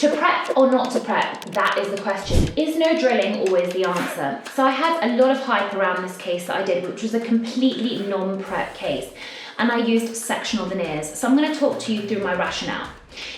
To prep or not to prep, that is the question. Is no drilling always the answer? So I had a lot of hype around this case that I did, which was a completely non-prep case, and I used sectional veneers. So I'm going to talk to you through my rationale.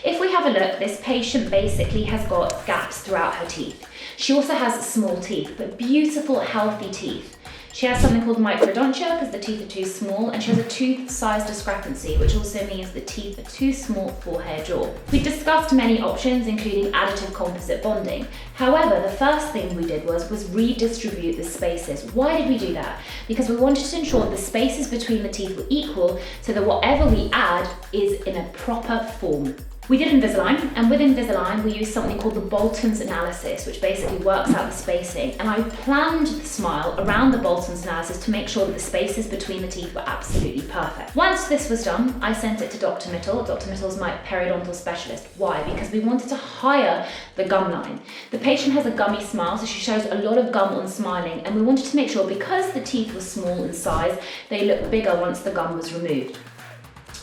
If we have a look, this patient basically has got gaps throughout her teeth. She also has small teeth, but beautiful, healthy teeth. She has something called microdontia because the teeth are too small, and she has a tooth size discrepancy, which also means the teeth are too small for her jaw. We discussed many options, including additive composite bonding. However, the first thing we did was redistribute the spaces. Why did we do that? Because we wanted to ensure the spaces between the teeth were equal so that whatever we add is in a proper form. We did Invisalign, and with Invisalign we used something called the Bolton's analysis, which basically works out the spacing, and I planned the smile around the Bolton's analysis to make sure that the spaces between the teeth were absolutely perfect. Once this was done, I sent it to Dr. Mittal. Dr. Mittal's my periodontal specialist. Why? Because we wanted to higher the gum line. The patient has a gummy smile, so she shows a lot of gum on smiling, and we wanted to make sure, because the teeth were small in size, they looked bigger once the gum was removed.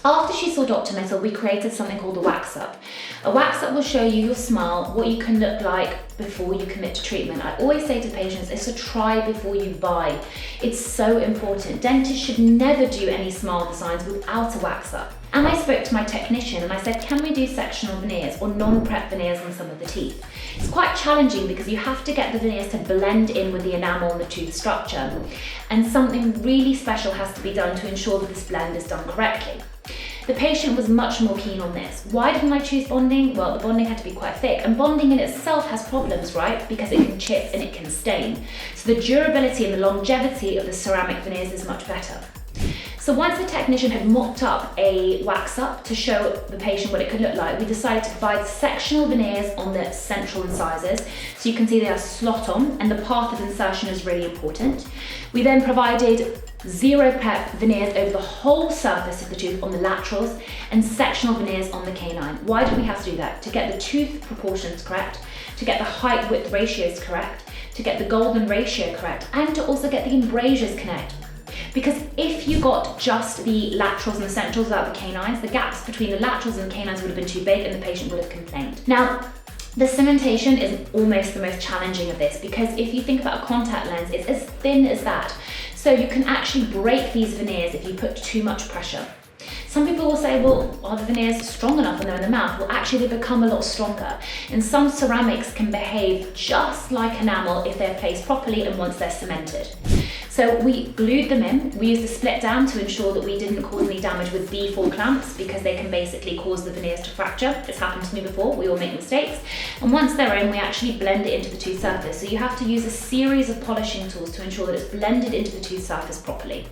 After she saw Dr. Mittal, we created something called a wax-up. A wax-up will show you your smile, what you can look like before you commit to treatment. I always say to patients, it's a try before you buy. It's so important. Dentists should never do any smile designs without a wax-up. And I spoke to my technician and I said, can we do sectional veneers or non-prep veneers on some of the teeth? It's quite challenging because you have to get the veneers to blend in with the enamel and the tooth structure. And something really special has to be done to ensure that this blend is done correctly. The patient was much more keen on this. Why didn't I choose bonding? Well, the bonding had to be quite thick, and bonding in itself has problems, right? Because it can chip and it can stain. So the durability and the longevity of the ceramic veneers is much better. So once the technician had mocked up a wax-up to show the patient what it could look like, we decided to provide sectional veneers on the central incisors. So you can see they are slot on, and the path of insertion is really important. We then provided zero prep veneers over the whole surface of the tooth on the laterals and sectional veneers on the canine. Why did we have to do that? To get the tooth proportions correct, to get the height width ratios correct, to get the golden ratio correct, and to also get the embrasures correct. Because if you got just the laterals and the centrals without the canines, the gaps between the laterals and the canines would have been too big and the patient would have complained. Now, the cementation is almost the most challenging of this, because if you think about a contact lens, it's as thin as that. So you can actually break these veneers if you put too much pressure. Some people will say, well, are the veneers strong enough when they're in the mouth? Well, actually they become a lot stronger. And some ceramics can behave just like enamel if they're placed properly and once they're cemented. So we glued them in. We used a split down to ensure that we didn't cause any damage with B4 clamps, because they can basically cause the veneers to fracture. It's happened to me before, we all make mistakes. And once they're in, we actually blend it into the tooth surface. So you have to use a series of polishing tools to ensure that it's blended into the tooth surface properly.